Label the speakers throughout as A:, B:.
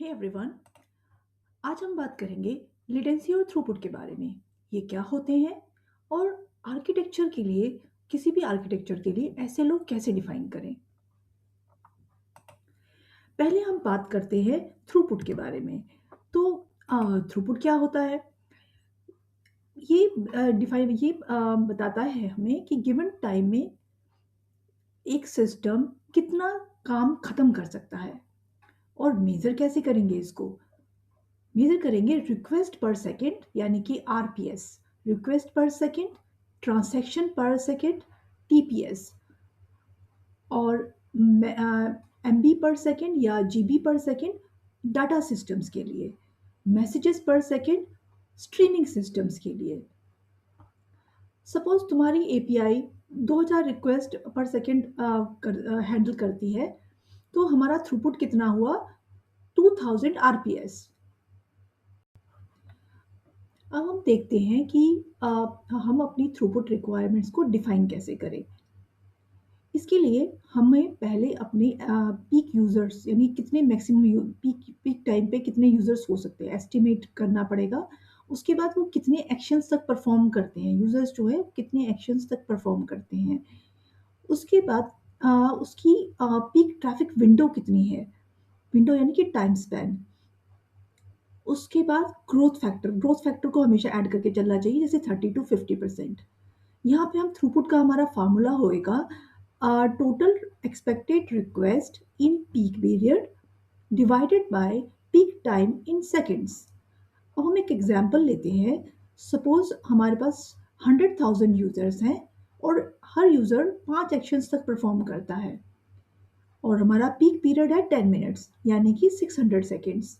A: Hey everyone. आज हम बात करेंगे लेटेंसी और थ्रूपुट के बारे में। ये क्या होते हैं और आर्किटेक्चर के लिए, किसी भी आर्किटेक्चर के लिए ऐसे लोग कैसे डिफाइन करें। पहले हम बात करते हैं थ्रूपुट के बारे में। तो थ्रूपुट क्या होता है? ये बताता है हमें कि गिवन टाइम में एक सिस्टम कितना काम खत्म कर सकता है। और मेजर कैसे करेंगे इसको? मेजर करेंगे रिक्वेस्ट पर सेकंड यानी कि आरपीएस, रिक्वेस्ट पर सेकंड, ट्रांजैक्शन पर सेकंड टीपीएस, और एमबी पर सेकंड या जीबी पर सेकंड डाटा सिस्टम्स के लिए, मैसेजेस पर सेकंड स्ट्रीमिंग सिस्टम्स के लिए। सपोज तुम्हारी एपीआई 2000 रिक्वेस्ट पर सेकंड हैंडल करती है, तो हमारा थ्रूपुट कितना हुआ? 2000 आरपीएस। अब हम देखते हैं कि हम अपनी थ्रूपुट रिक्वायरमेंट्स को डिफाइन कैसे करें। इसके लिए हमें पहले अपने पीक यूज़र्स यानी कितने मैक्सिमम पीक पीक टाइम पे कितने यूज़र्स हो सकते हैं एस्टिमेट करना पड़ेगा। उसके बाद वो कितने एक्शंस तक परफॉर्म करते हैं, यूज़र्स जो है कितने एक्शंस तक परफॉर्म करते हैं। उसके बाद उसकी पीक ट्रैफिक विंडो कितनी है, विंडो यानी कि टाइम स्पैन। उसके बाद ग्रोथ फैक्टर को हमेशा ऐड करके चलना चाहिए, जैसे 30 to 50%। यहाँ पे हम थ्रूपुट का हमारा फार्मूला होएगा total expected request in peak period divided by peak time in seconds. अब हम एक एग्जांपल लेते हैं। सपोज हमारे पास 100,000 यूजर्स हैं और हर यूजर 5 एक्शंस तक परफॉर्म करता है, और हमारा पीक पीरियड है 10 मिनट्स यानी कि 600 सेकेंड्स।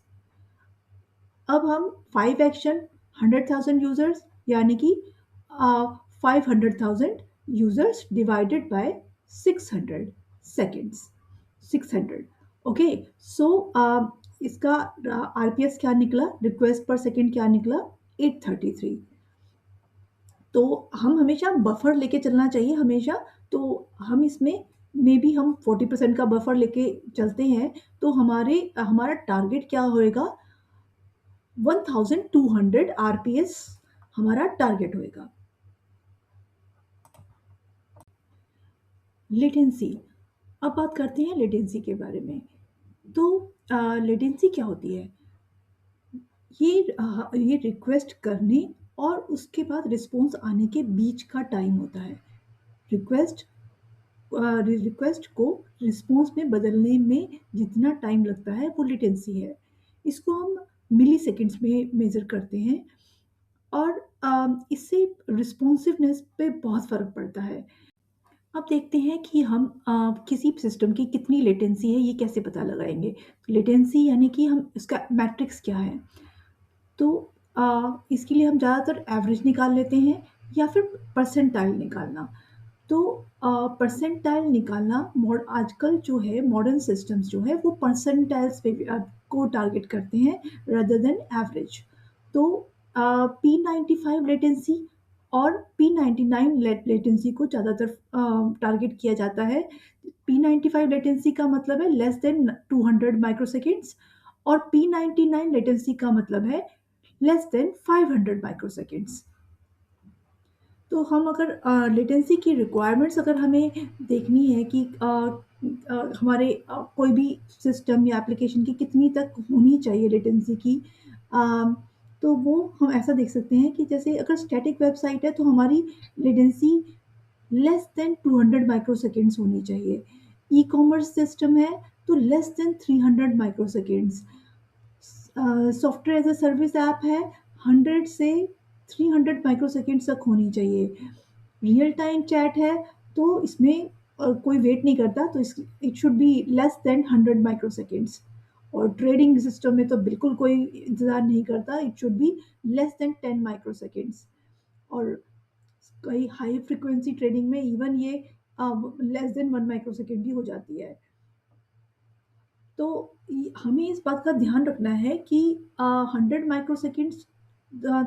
A: अब हम 5 एक्शन 100,000 यूजर्स यानी कि 500,000 users divided by 600 seconds, 600। Okay. So इसका आरपीएस क्या निकला, रिक्वेस्ट पर सेकेंड क्या निकला? 833। तो हम हमेशा बफर लेके चलना चाहिए हमेशा। तो हम इसमें मे बी हम 40% का बफर लेके चलते हैं, तो हमारा टारगेट क्या होएगा? 1200 आरपीएस हमारा टारगेट होएगा। लेटेंसी। अब बात करते हैं लेटेंसी के बारे में। तो लेटेंसी क्या होती है? ये रिक्वेस्ट करने और उसके बाद रिस्पॉन्स आने के बीच का टाइम होता है। रिक्वेस्ट रिक्वेस्ट को रिस्पॉन्स में बदलने में जितना टाइम लगता है वो लेटेंसी है। इसको हम मिली सेकेंड्स में मेजर करते हैं, और इससे रिस्पॉन्सिवनेस पे बहुत फ़र्क पड़ता है। अब देखते हैं कि हम किसी सिस्टम की कितनी लेटेंसी है ये कैसे पता लगाएंगे। लेटेंसी यानी कि हम इसका मैट्रिक्स क्या है। तो इसके लिए हम ज़्यादातर एवरेज निकाल लेते हैं या फिर परसेंटाइल निकालना। तो परसेंटाइल निकालना आजकल जो है मॉडर्न सिस्टम्स जो है वो परसेंटाइल्स पे को टारगेट करते हैं रादर देन एवरेज। तो P95 लेटेंसी और P99 लेटेंसी को ज़्यादातर टारगेट किया जाता है। P95 लेटेंसी का मतलब है लेस देन 200 माइक्रोसेकेंड्स, और P99 लेटेंसी का मतलब है लेस देन 500 माइक्रोसेकेंड्स। तो हम अगर लेटेंसी की रिक्वायरमेंट्स अगर हमें देखनी है कि हमारे कोई भी सिस्टम या एप्लीकेशन की कितनी तक होनी चाहिए लेटेंसी की, अ, तो वो हम ऐसा देख सकते हैं कि जैसे अगर स्टैटिक वेबसाइट है तो हमारी लेटेंसी लेस देन 200 माइक्रोसेकेंड्स होनी चाहिए। ई कॉमर्स सिस्टम है तो less than 300 microseconds. Software as a service app है, 100 से 300 माइक्रोसेकेंड्स तक होनी चाहिए। रियल टाइम चैट है तो इसमें कोई वेट नहीं करता, तो it should be less than 100 microseconds. और ट्रेडिंग सिस्टम में तो बिल्कुल कोई इंतज़ार नहीं करता, it should be less than 10 microseconds. और कई हाई फ्रिक्वेंसी ट्रेडिंग में इवन ये लेस देन 1 माइक्रोसेकेंड भी हो जाती है। तो हमें इस बात का ध्यान रखना है कि 100 माइक्रोसेकेंड्स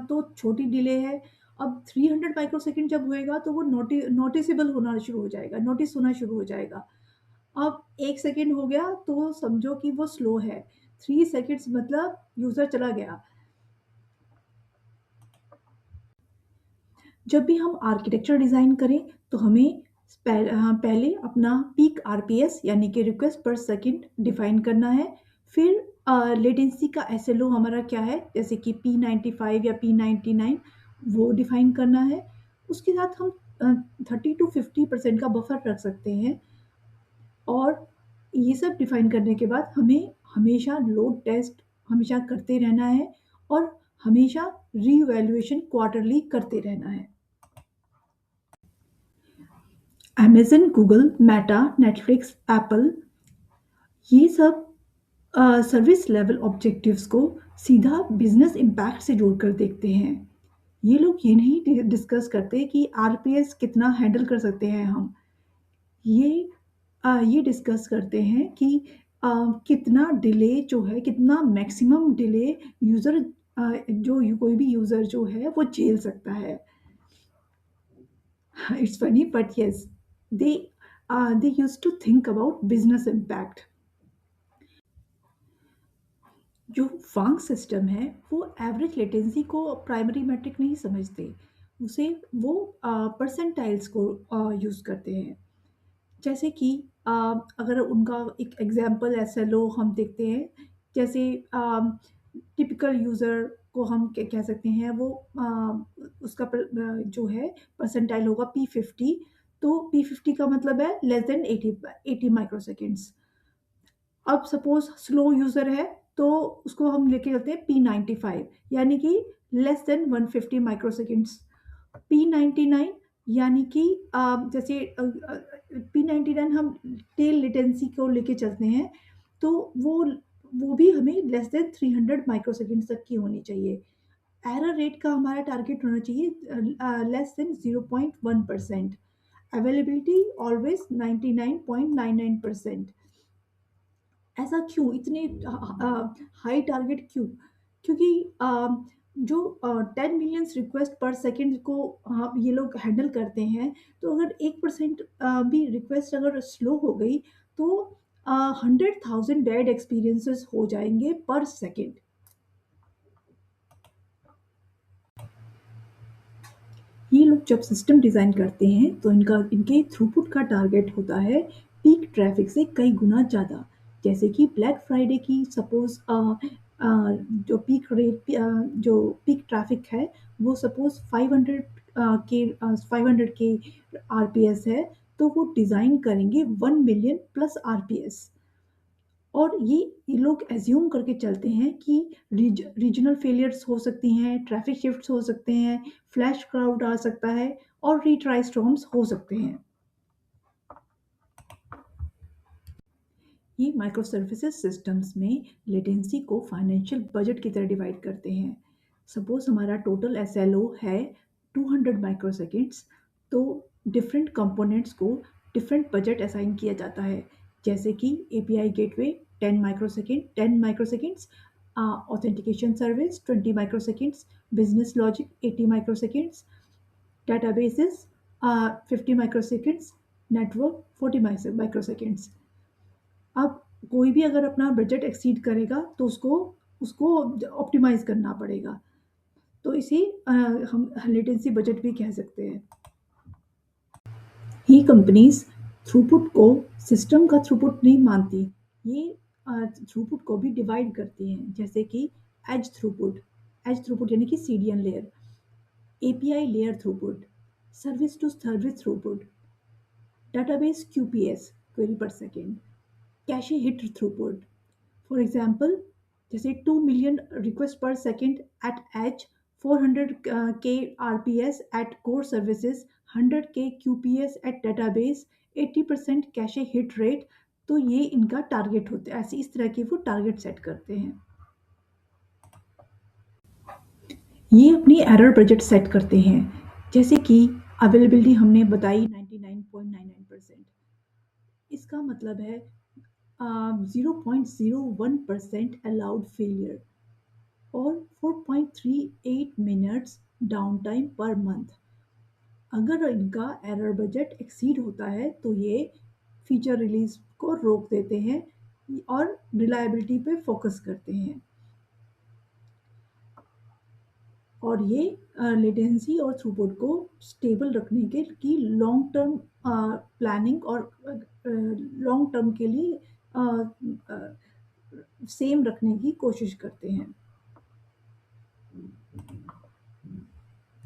A: तो छोटी डिले है। अब 300 माइक्रोसेकेंड जब होएगा तो वो नोटिसेबल होना शुरू हो जाएगा, नोटिस होना शुरू हो जाएगा। अब 1 सेकेंड हो गया तो समझो कि वो स्लो है। 3 सेकेंड्स मतलब यूज़र चला गया। जब भी हम आर्किटेक्चर डिज़ाइन करें तो हमें पहले अपना पीक आरपीएस यानी कि रिक्वेस्ट पर सेकंड डिफाइन करना है। फिर लेटेंसी का एसएलओ हमारा क्या है, जैसे कि P95 या P99 वो डिफाइन करना है। उसके साथ हम 30 to 50% का बफर रख सकते हैं। और ये सब डिफाइन करने के बाद हमें हमेशा लोड टेस्ट हमेशा करते रहना है और हमेशा रीवैल्यूएशन क्वार्टरली करते रहना है। Amazon, Google, Meta, Netflix, Apple ये सब सर्विस लेवल ऑब्जेक्टिव्स को सीधा बिजनेस इम्पैक्ट से जोड़कर देखते हैं। ये लोग ये नहीं डिस्कस करते कि आरपीएस कितना हैंडल कर सकते हैं हम। ये ये डिस्कस करते हैं कि कितना डिले जो है, कितना मैक्सिमम डिले यूज़र कोई भी यूज़र जो है वो झेल सकता है। It's funny, but yes, they used to think about business impact. जो फांग सिस्टम है वो एवरेज लेटेंसी को प्राइमरी मैट्रिक नहीं समझते, उसे वो परसेंटाइल्स को यूज़ करते हैं। जैसे कि अ, अगर उनका एक एग्जांपल एसएलओ हम देखते हैं, जैसे टिपिकल यूज़र को हम कह सकते हैं वो उसका जो है परसेंटाइल होगा P50। तो P50 का मतलब है लेस देन 80 माइक्रोसेकेंड्स। अब सपोज स्लो यूज़र है तो उसको हम लेके चलते हैं P95 यानी कि लेस देन 150 माइक्रोसेकेंड्स। P99 यानी कि जैसे P99 हम टेल लेटेंसी को लेके चलते हैं तो वो भी हमें लेस देन 300 माइक्रोसेकेंड्स तक की होनी चाहिए। एरर रेट का हमारा टारगेट होना चाहिए लेस देन 0.1%। Availability always 99.99%। ऐसा क्यों इतने हाई टारगेट क्यों? क्योंकि जो 10 मिलियंस रिक्वेस्ट पर सेकंड को ये लोग हैंडल करते हैं, तो अगर 1% भी रिक्वेस्ट अगर स्लो हो गई तो 100,000 बैड एक्सपीरियंसेस हो जाएंगे पर सेकंड। ये लोग जब सिस्टम डिज़ाइन करते हैं तो इनके थ्रूपुट का टारगेट होता है पीक ट्रैफिक से कई गुना ज़्यादा। जैसे कि ब्लैक फ्राइडे की सपोज जो जो पीक ट्रैफिक है वो सपोज 500 के आरपीएस है, तो वो डिज़ाइन करेंगे 1 मिलियन प्लस आरपीएस। और ये लोग एज्यूम करके चलते हैं कि रीजनल फेलियर्स हो सकती हैं, ट्रैफिक शिफ्ट्स हो सकते हैं, फ्लैश क्राउड आ सकता है और रीट्राई स्टॉर्म्स हो सकते हैं। ये माइक्रो सर्विसेज सिस्टम्स में लेटेंसी को फाइनेंशियल बजट की तरह डिवाइड करते हैं। सपोज हमारा टोटल एसएलओ है 200 माइक्रोसेकेंड्स, तो डिफरेंट कंपोनेंट्स को डिफरेंट बजट असाइन किया जाता है। जैसे कि API gateway 10 microseconds, authentication service 20 microseconds, business logic 80 microseconds, databases 50 microseconds, network 40 microseconds. अब कोई भी अगर अपना बजट एक्सीड करेगा तो उसको उसको ऑप्टिमाइज करना पड़ेगा। तो इसे हम लेटेंसी बजट भी कह सकते हैं। ये कंपनीज थ्रूपुट को सिस्टम का थ्रूपुट नहीं मानती, ये थ्रूपुट को भी डिवाइड करती हैं। जैसे कि एज थ्रूपुट यानी कि CDN layer, API layer throughput, service to service throughput, database QPS query per second, cache hit throughput. For example, जैसे 2 million request per second at edge, 400K RPS at core services, 100K QPS at database, 80% cache hit rate। तो ये इनका target होते हैं, ऐसे इस तरह के वो टारगेट सेट करते हैं। ये अपनी एरर बजट सेट करते हैं। जैसे कि अवेलेबिलिटी हमने बताई 99.99%, इसका मतलब है 0.01% अलाउड फेलियर और 4.38 minutes down time per month. अगर इनका एरर बजट एक्सीड होता है तो ये फीचर रिलीज को रोक देते हैं और रिलायबिलिटी पे फोकस करते हैं। और ये लेटेंसी और थ्रूपुट को स्टेबल रखने के की लॉन्ग टर्म प्लानिंग और लॉन्ग टर्म के लिए सेम रखने की कोशिश करते हैं।